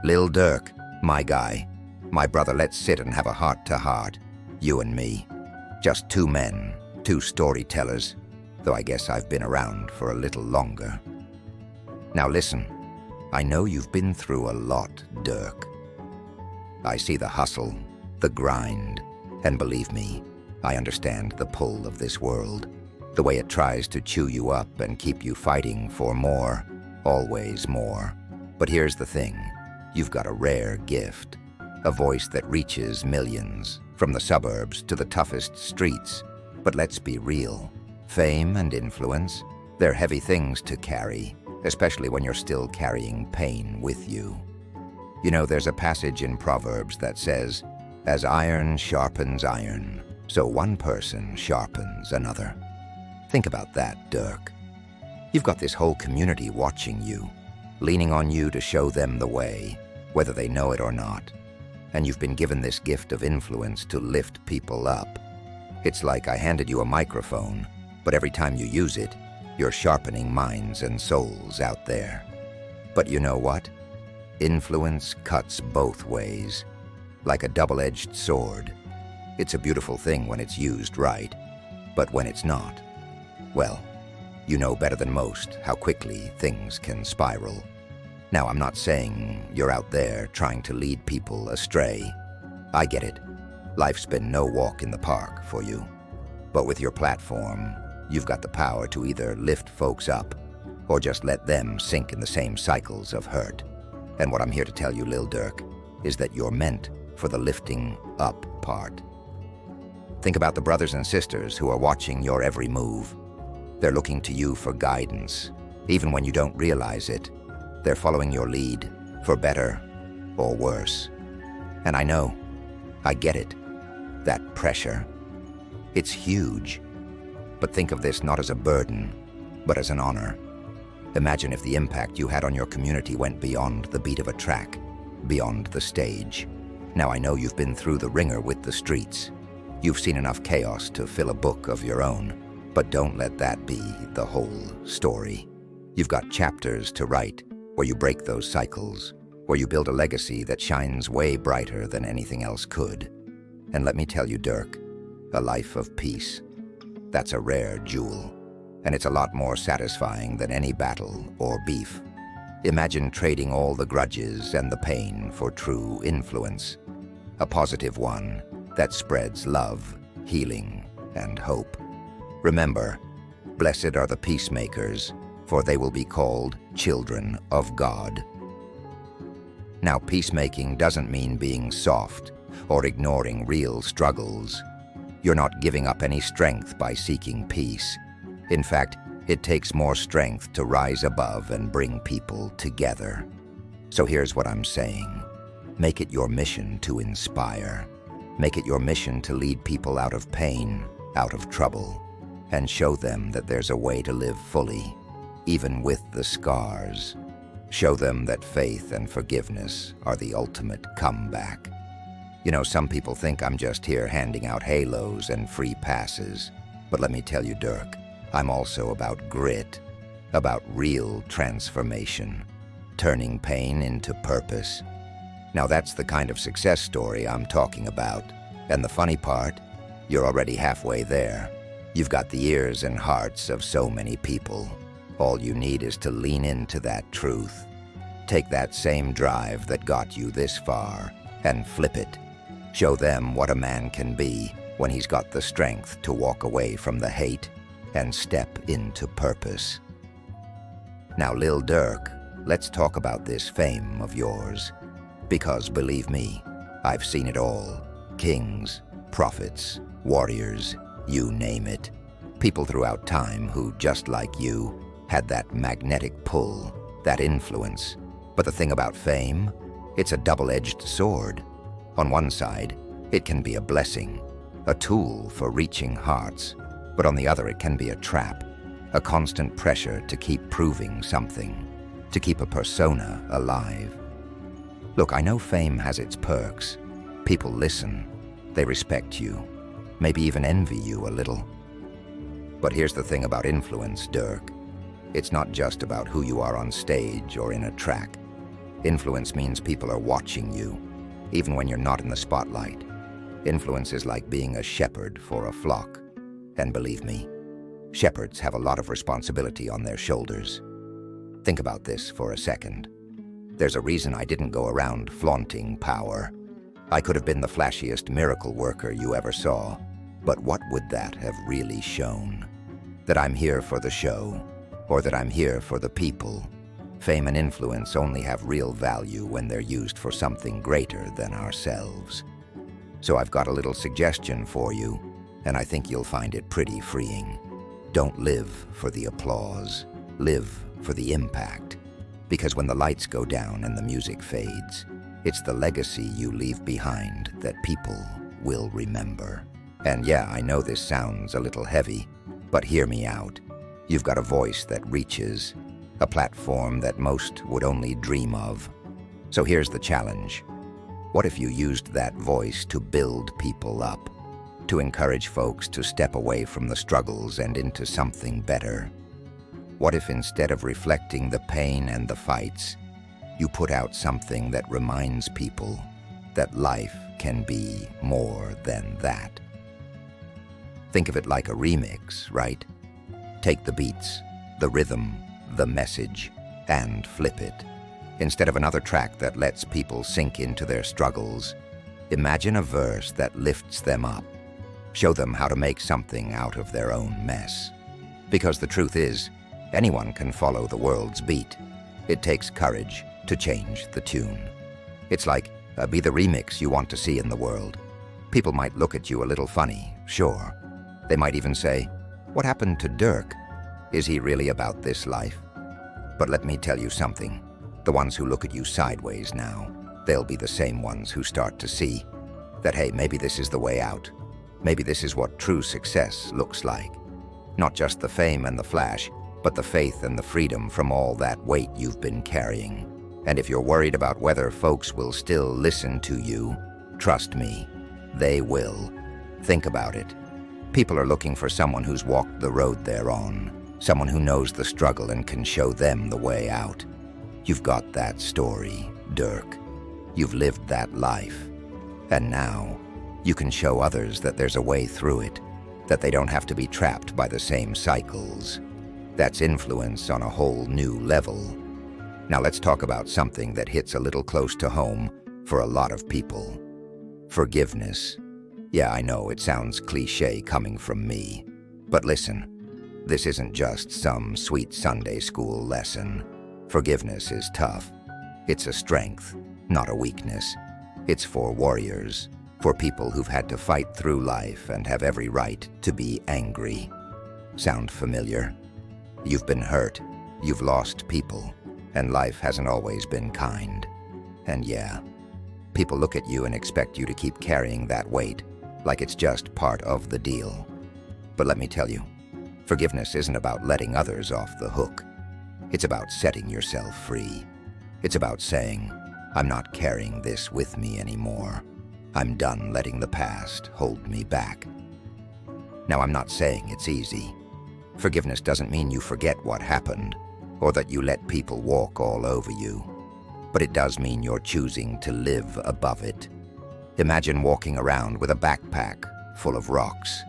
Lil Durk, my guy. My brother, let's sit and have a heart-to-heart. You and me. Just two men, two storytellers, though I guess I've been around for a little longer. Now listen, I know you've been through a lot, Durk. I see the hustle, the grind, and believe me, I understand the pull of this world, the way it tries to chew you up and keep you fighting for more, always more. But here's the thing, you've got a rare gift, a voice that reaches millions, from the suburbs to the toughest streets. But let's be real, fame and influence, they're heavy things to carry, especially when you're still carrying pain with you. You know, there's a passage in Proverbs that says, "As iron sharpens iron, so one person sharpens another." Think about that, Durk. You've got this whole community watching you, leaning on you to show them the way, whether they know it or not. And you've been given this gift of influence to lift people up. It's like I handed you a microphone, but every time you use it, you're sharpening minds and souls out there. But you know what? Influence cuts both ways, like a double-edged sword. It's a beautiful thing when it's used right, but when it's not, well, you know better than most how quickly things can spiral. Now, I'm not saying you're out there trying to lead people astray. I get it. Life's been no walk in the park for you. But with your platform, you've got the power to either lift folks up or just let them sink in the same cycles of hurt. And what I'm here to tell you, Lil Durk, is that you're meant for the lifting up part. Think about the brothers and sisters who are watching your every move. They're looking to you for guidance, even when you don't realize it. They're following your lead, for better or worse. And I know, I get it, that pressure. It's huge. But think of this not as a burden, but as an honor. Imagine if the impact you had on your community went beyond the beat of a track, beyond the stage. Now I know you've been through the ringer with the streets. You've seen enough chaos to fill a book of your own, but don't let that be the whole story. You've got chapters to write, where you break those cycles, where you build a legacy that shines way brighter than anything else could. And let me tell you, Durk, a life of peace, that's a rare jewel, and it's a lot more satisfying than any battle or beef. Imagine trading all the grudges and the pain for true influence, a positive one that spreads love, healing, and hope. Remember, blessed are the peacemakers, for they will be called children of God. Now, peacemaking doesn't mean being soft or ignoring real struggles. You're not giving up any strength by seeking peace. In fact, it takes more strength to rise above and bring people together. So here's what I'm saying. Make it your mission to inspire. Make it your mission to lead people out of pain, out of trouble, and show them that there's a way to live fully, even with the scars. Show them that faith and forgiveness are the ultimate comeback. You know, some people think I'm just here handing out halos and free passes. But let me tell you, Durk, I'm also about grit, about real transformation, turning pain into purpose. Now that's the kind of success story I'm talking about. And the funny part, you're already halfway there. You've got the ears and hearts of so many people. All you need is to lean into that truth. Take that same drive that got you this far and flip it. Show them what a man can be when he's got the strength to walk away from the hate and step into purpose. Now, Lil Durk, let's talk about this fame of yours. Because believe me, I've seen it all. Kings, prophets, warriors, you name it. People throughout time who, just like you, had that magnetic pull, that influence. But the thing about fame, it's a double-edged sword. On one side, it can be a blessing, a tool for reaching hearts. But on the other, it can be a trap, a constant pressure to keep proving something, to keep a persona alive. Look, I know fame has its perks. People listen, they respect you, maybe even envy you a little. But here's the thing about influence, Durk. It's not just about who you are on stage or in a track. Influence means people are watching you, even when you're not in the spotlight. Influence is like being a shepherd for a flock. And believe me, shepherds have a lot of responsibility on their shoulders. Think about this for a second. There's a reason I didn't go around flaunting power. I could have been the flashiest miracle worker you ever saw, but what would that have really shown? That I'm here for the show, or that I'm here for the people. Fame and influence only have real value when they're used for something greater than ourselves. So I've got a little suggestion for you, and I think you'll find it pretty freeing. Don't live for the applause. Live for the impact. Because when the lights go down and the music fades, it's the legacy you leave behind that people will remember. And yeah, I know this sounds a little heavy, but hear me out. You've got a voice that reaches, a platform that most would only dream of. So here's the challenge. What if you used that voice to build people up, to encourage folks to step away from the struggles and into something better? What if instead of reflecting the pain and the fights, you put out something that reminds people that life can be more than that? Think of it like a remix, right? Take the beats, the rhythm, the message, and flip it. Instead of another track that lets people sink into their struggles, imagine a verse that lifts them up. Show them how to make something out of their own mess. Because the truth is, anyone can follow the world's beat. It takes courage to change the tune. It's like, be the remix you want to see in the world. People might look at you a little funny, sure. They might even say, "What happened to Durk? Is he really about this life?" But let me tell you something. The ones who look at you sideways now, they'll be the same ones who start to see that, hey, maybe this is the way out. Maybe this is what true success looks like. Not just the fame and the flash, but the faith and the freedom from all that weight you've been carrying. And if you're worried about whether folks will still listen to you, trust me, they will. Think about it. People are looking for someone who's walked the road they're on, someone who knows the struggle and can show them the way out. You've got that story, Durk. You've lived that life. And now, you can show others that there's a way through it, that they don't have to be trapped by the same cycles. That's influence on a whole new level. Now let's talk about something that hits a little close to home for a lot of people. Forgiveness. Yeah, I know it sounds cliche coming from me, but listen, this isn't just some sweet Sunday school lesson. Forgiveness is tough. It's a strength, not a weakness. It's for warriors, for people who've had to fight through life and have every right to be angry. Sound familiar? You've been hurt, you've lost people, and life hasn't always been kind. And yeah, people look at you and expect you to keep carrying that weight, like it's just part of the deal. But let me tell you, forgiveness isn't about letting others off the hook. It's about setting yourself free. It's about saying, I'm not carrying this with me anymore. I'm done letting the past hold me back. Now, I'm not saying it's easy. Forgiveness doesn't mean you forget what happened, or that you let people walk all over you. But it does mean you're choosing to live above it. Imagine walking around with a backpack full of rocks.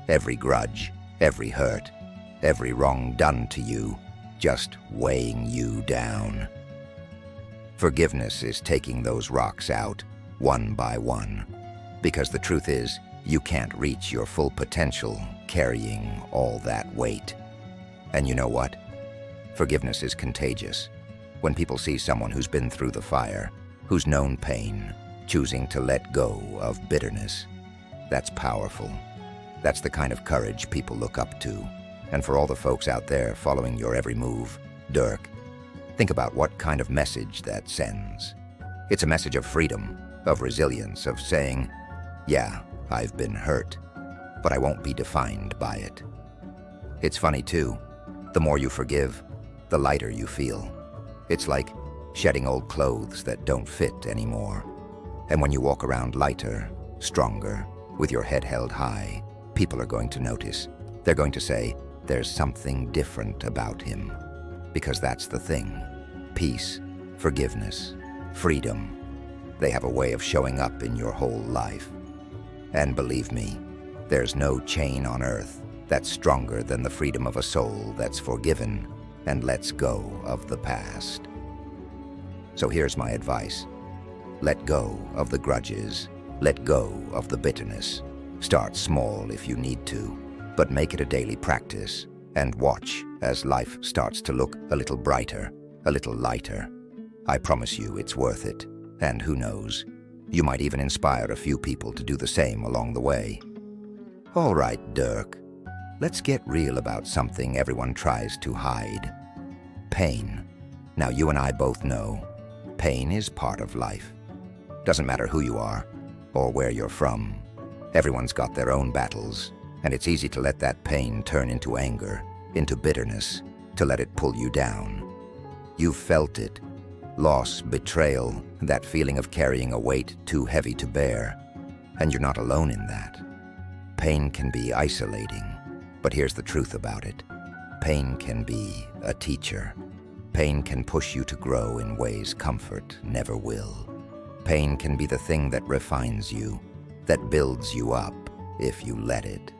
Every grudge, every hurt, every wrong done to you, just weighing you down. Forgiveness is taking those rocks out, one by one. Because the truth is, you can't reach your full potential carrying all that weight. And you know what? Forgiveness is contagious. When people see someone who's been through the fire, who's known pain, choosing to let go of bitterness, that's powerful. That's the kind of courage people look up to. And for all the folks out there following your every move, Durk, think about what kind of message that sends. It's a message of freedom, of resilience, of saying, yeah, I've been hurt, but I won't be defined by it. It's funny too, the more you forgive, the lighter you feel. It's like shedding old clothes that don't fit anymore. And when you walk around lighter, stronger, with your head held high, people are going to notice. They're going to say, there's something different about him. Because that's the thing. Peace, forgiveness, freedom. They have a way of showing up in your whole life. And believe me, there's no chain on earth that's stronger than the freedom of a soul that's forgiven and lets go of the past. So here's my advice. Let go of the grudges. Let go of the bitterness. Start small if you need to, but make it a daily practice and watch as life starts to look a little brighter, a little lighter. I promise you it's worth it. And who knows, you might even inspire a few people to do the same along the way. All right, Durk, let's get real about something everyone tries to hide. Pain. Now, you and I both know pain is part of life. Doesn't matter who you are or where you're from. Everyone's got their own battles, and it's easy to let that pain turn into anger, into bitterness, to let it pull you down. You've felt it. Loss, betrayal, that feeling of carrying a weight too heavy to bear. And you're not alone in that. Pain can be isolating, but here's the truth about it. Pain can be a teacher. Pain can push you to grow in ways comfort never will. Pain can be the thing that refines you, that builds you up if you let it.